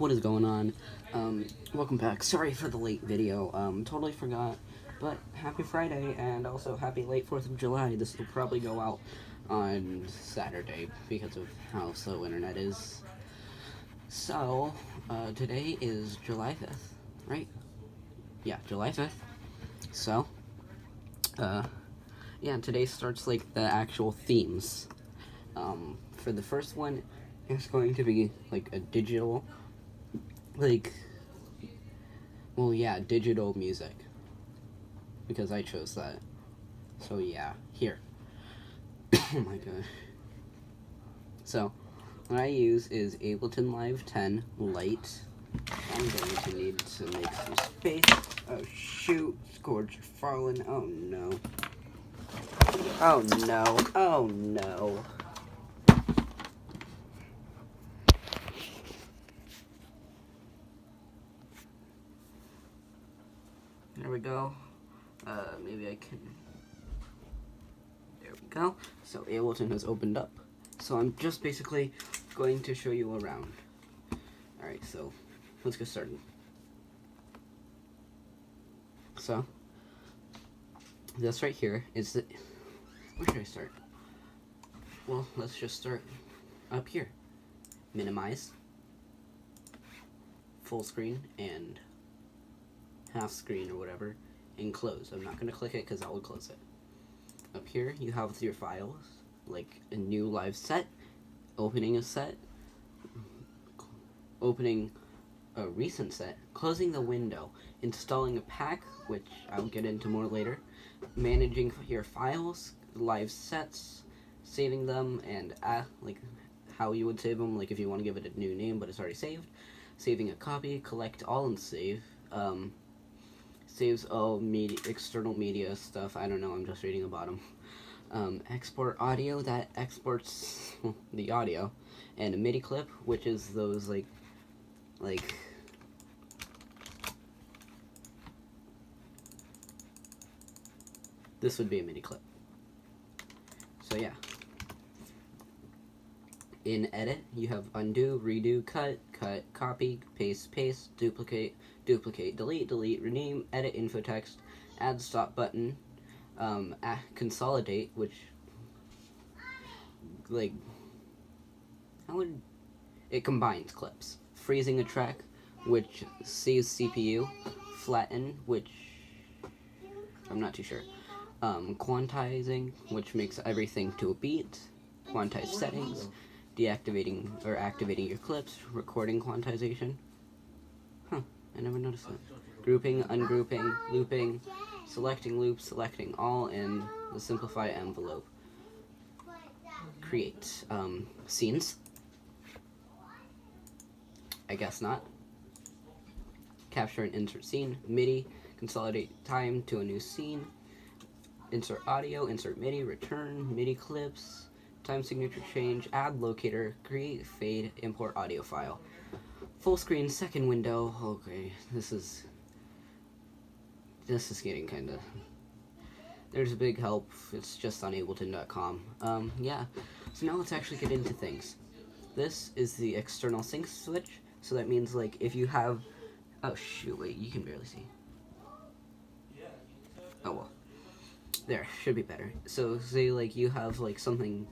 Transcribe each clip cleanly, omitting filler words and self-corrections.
what is going on? Welcome back. Sorry for the late video. Totally forgot, but happy Friday, and also happy late 4th of July. This will probably go out on Saturday because of how slow internet is. So, today is July 5th, right? Yeah, July 5th. So, yeah, today starts, like, the actual themes. For the first one, it's going to be, like, a digital, digital music, because I chose that. So, yeah, here. Oh my god. So, what I use is Ableton Live 10 Lite. I'm going to need to make some space. Oh shoot, Scourge fallen. Oh no. Oh no. Oh no. There we go. Maybe I can. There we go. So Ableton has opened up. So I'm just basically going to show you around. Alright, so let's get started. So this right here is the. Where should I start? Well, let's just start up here. Minimize, full screen, and half screen or whatever, and close. I'm not going to click it because that will close it. Up here you have your files, like a new live set, opening a set, opening a recent set, closing the window, installing a pack, which I'll get into more later, managing your files, live sets, saving them, and like how you would save them, like if you want to give it a new name but it's already saved, saving a copy, collect all and save, saves all external media stuff. I don't know, I'm just reading the bottom. Export audio, that exports the audio, and a MIDI clip, which is those like this would be a MIDI clip. So yeah. In edit, you have undo, redo, cut, copy, paste, duplicate, delete, rename, edit info text, add stop button, consolidate, which, like, it combines clips. Freezing a track, which saves CPU. Flatten, which I'm not too sure. Quantizing, which makes everything to a beat. Quantize settings. Deactivating or activating your clips. Recording quantization. Huh, I never noticed that. Grouping, ungrouping, looping, selecting loops, selecting all, and the simplify envelope. Create scenes. I guess not. Capture and insert scene. MIDI. Consolidate time to a new scene. Insert audio. Insert MIDI. Return. MIDI clips. Time signature change. Add locator. Create fade. Import audio file. Full screen. Second window. Okay, this is getting kind of. There's a big help. It's just on Ableton.com. Yeah. So now let's actually get into things. This is the external sync switch. So that means, like, if you have... Oh, shoot, wait, you can barely see. Oh, well. There, should be better. So, say, like, you have, like, something,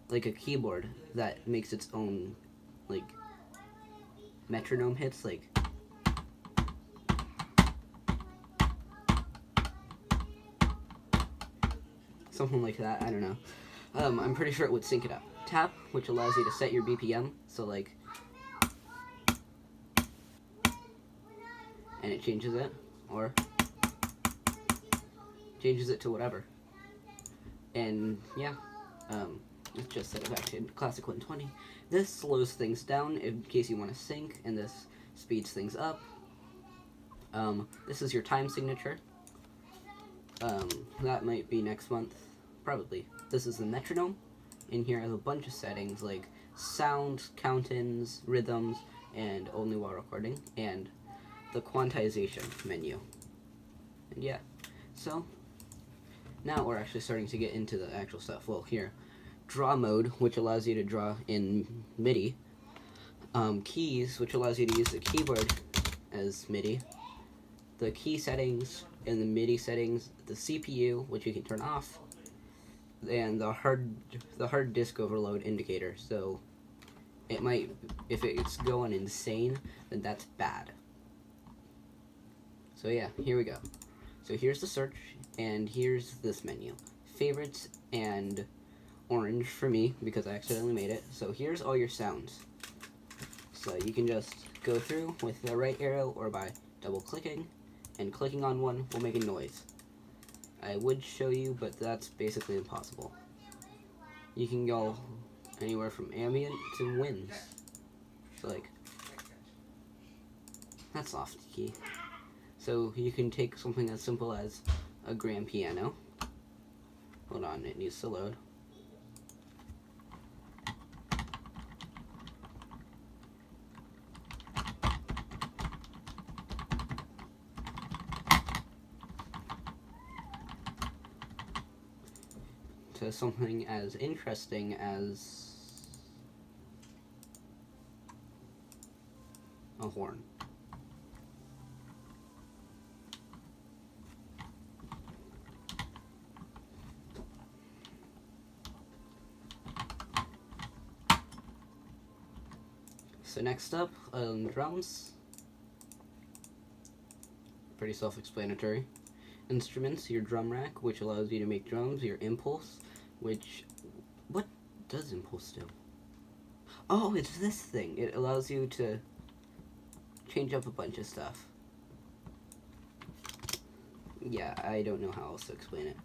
like a keyboard that makes its own, like, metronome hits, like... Something like that, I don't know. I'm pretty sure it would sync it up. Tap, which allows you to set your BPM, so, like... And it changes it, or changes it to whatever. And yeah, let's just set it back to classic 120. This slows things down in case you want to sync, and this speeds things up. This is your time signature. That might be next month, probably. This is the metronome. In here are a bunch of settings like sound, count-ins, rhythms, and only while recording, and the quantization menu. And yeah, so now we're actually starting to get into the actual stuff. Well, here, draw mode, which allows you to draw in MIDI. Keys, which allows you to use the keyboard as MIDI, the key settings and the MIDI settings, the CPU, which you can turn off, and the hard disk overload indicator. So it might, if it's going insane, then that's bad. So yeah, here we go. So here's the search, and here's this menu. Favorites and orange for me, because I accidentally made it. So here's all your sounds. So you can just go through with the right arrow or by double clicking, and clicking on one will make a noise. I would show you, but that's basically impossible. You can go anywhere from ambient to winds. So like, that's soft key. So you can take something as simple as a grand piano. Hold on, it needs to load. To something as interesting as a horn. So next up, drums. Pretty self-explanatory. Instruments, your drum rack, which allows you to make drums, your impulse, which, what does impulse do? Oh, it's this thing. It allows you to change up a bunch of stuff. Yeah, I don't know how else to explain it.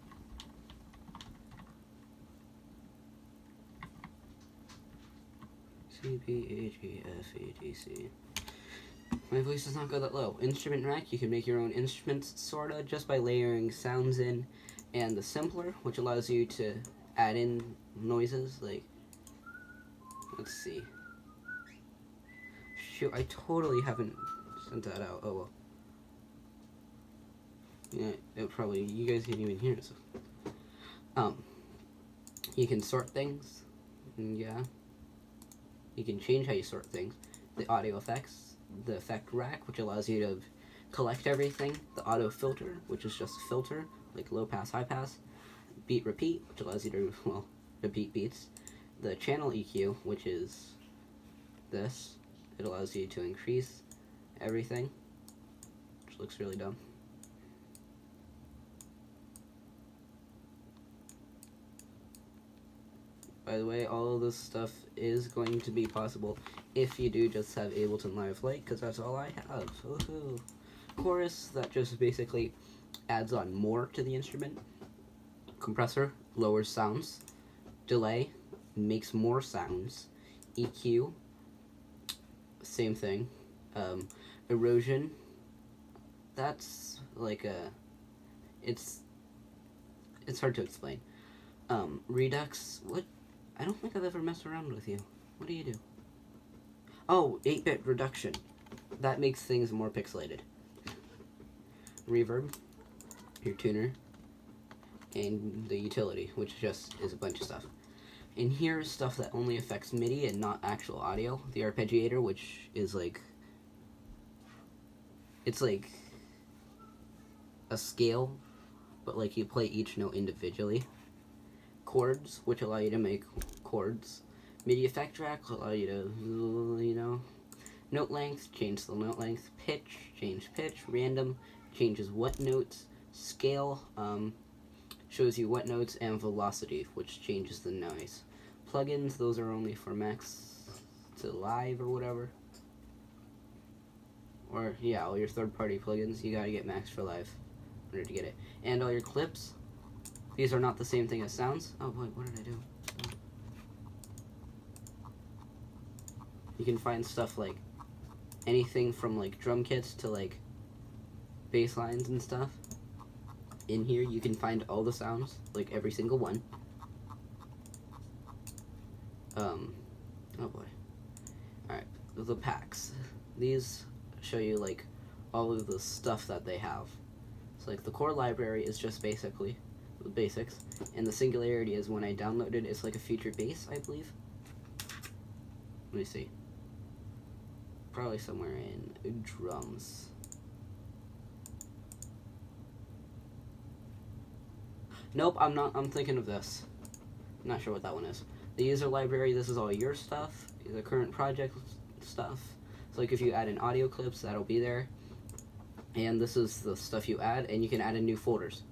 C, B, A, G, F, A, D, C. My voice does not go that low. Instrument rack, you can make your own instruments, sorta, just by layering sounds in. And the simpler, which allows you to add in noises, like, let's see. Shoot, I totally haven't sent that out. Oh well. Yeah, it probably, you guys can't even hear it. So. You can sort things. Yeah. You can change how you sort things. The audio effects, the effect rack, which allows you to collect everything. The auto filter, which is just a filter, like low pass, high pass. Beat repeat, which allows you to, well, repeat beats. The channel EQ, which is this. It allows you to increase everything, which looks really dumb. By the way, all of this stuff is going to be possible if you do just have Ableton Live Lite, because that's all I have. Woohoo. Chorus, that just basically adds on more to the instrument. Compressor, lowers sounds. Delay, makes more sounds. EQ, same thing. Erosion, that's like a, it's hard to explain. Redux, what? I don't think I've ever messed around with you. What do you do? Oh, 8-bit reduction. That makes things more pixelated. Reverb, your tuner, and the utility, which just is a bunch of stuff. And here's stuff that only affects MIDI and not actual audio. The arpeggiator, which is like, it's like a scale, but like you play each note individually. Chords, which allow you to make chords. MIDI effect track allow you to, you know, note length, change the note length. Pitch, change pitch. Random, changes what notes. Scale, shows you what notes. And velocity, which changes the noise. Plugins, those are only for Max to Live or whatever. Or, yeah, all your third-party plugins, you gotta get Max for Live in order to get it. And all your clips, these are not the same thing as sounds. Oh, wait, what did I do? You can find stuff like anything from like drum kits to like bass lines and stuff. In here, you can find all the sounds, like every single one. Oh boy. Alright, the packs. These show you like all of the stuff that they have. So like the core library is just basically the basics, and the Singularity is when I downloaded, it's like a featured bass, I believe. Let me see. probably somewhere in drums. Nope, I'm thinking of this. I'm not sure what that one is. The user library, this is all your stuff, the current project stuff. So like if you add in audio clips, that'll be there. And this is the stuff you add, and you can add in new folders.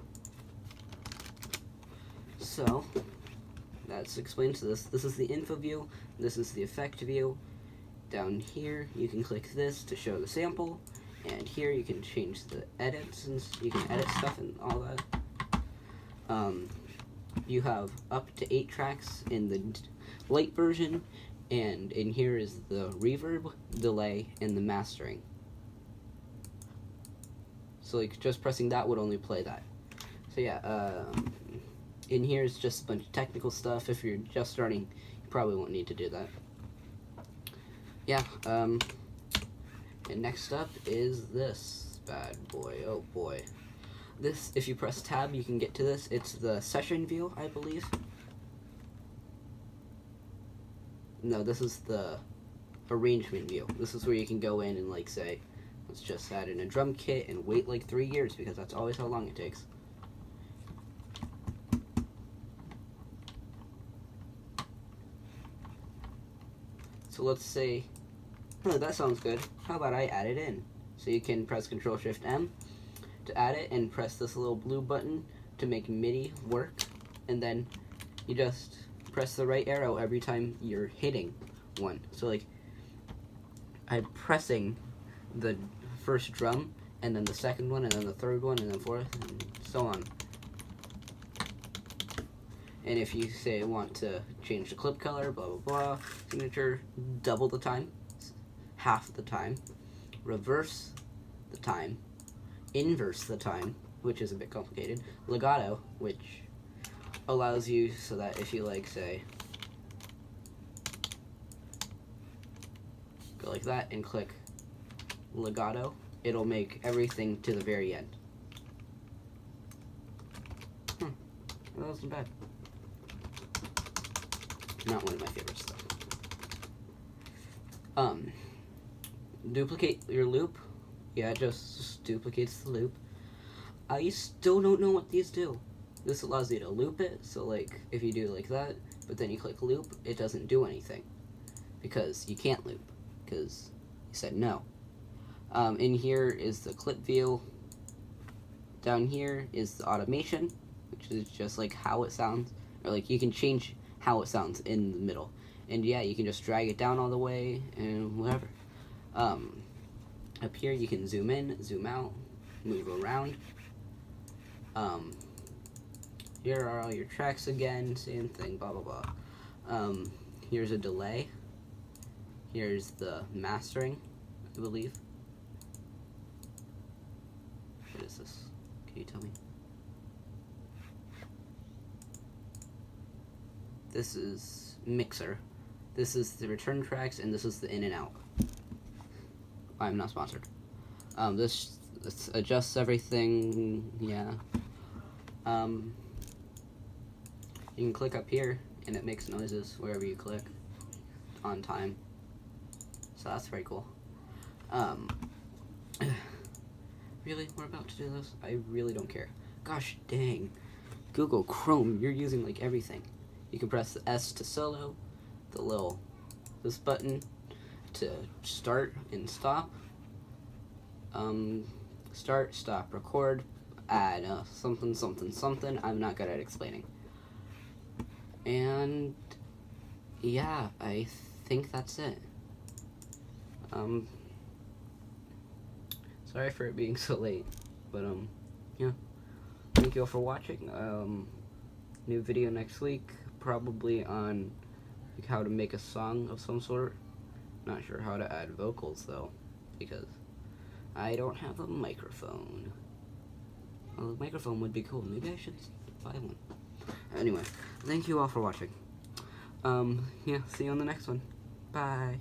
So, that explains this. This is the info view, this is the effect view. Down here, you can click this to show the sample, and here you can change the edits, and you can edit stuff and all that. You have up to 8 tracks in the light version, and in here is the reverb, delay, and the mastering. So like just pressing that would only play that. So yeah, in here is just a bunch of technical stuff. If you're just starting, you probably won't need to do that. Yeah, and next up is this bad boy. Oh boy. This, if you press tab, you can get to this. It's the session view, I believe. No, this is the arrangement view. This is where you can go in and like say, let's just add in a drum kit and wait like 3 years, because that's always how long it takes. So let's say, oh, that sounds good. How about I add it in? So you can press Ctrl-Shift-M to add it, and press this little blue button to make MIDI work, and then you just press the right arrow every time you're hitting one. So like, I'm pressing the first drum, and then the second one, and then the third one, and then fourth, and so on. And if you say want to change the clip color, blah blah blah, signature, double the time, half the time, reverse the time, inverse the time, which is a bit complicated, legato, which allows you so that if you like say go like that and click legato, it'll make everything to the very end. That wasn't bad. Not one of my favorites though. Duplicate your loop. Yeah, it just duplicates the loop. I still don't know what these do. This allows you to loop it, so like if you do like that, but then you click loop, it doesn't do anything because you can't loop because you said no. In here is the clip view. Down here is the automation, which is just like how it sounds, or like you can change how it sounds in the middle. And yeah, you can just drag it down all the way and whatever. Up here you can zoom in, zoom out, move around. Here are all your tracks again, same thing, blah blah blah. Here's a delay. Here's the mastering, I believe. What is this? Can you tell me? This is mixer. This is the return tracks, and this is the in and out. I'm not sponsored. This adjusts everything, yeah. You can click up here, and it makes noises wherever you click on time. So that's very cool. Really? We're about to do this? I really don't care. Gosh dang. Google Chrome, you're using like everything. You can press the S to solo, this button to start and stop. Start, stop, record, add something, something, something. I'm not good at explaining. And yeah, I think that's it. Sorry for it being so late, but yeah. Thank you all for watching. New video next week, probably on like how to make a song of some sort. Not sure how to add vocals though, because I don't have a microphone. Well, a microphone would be cool. Maybe I should buy one. Anyway, thank you all for watching. Yeah, see you on the next one. Bye.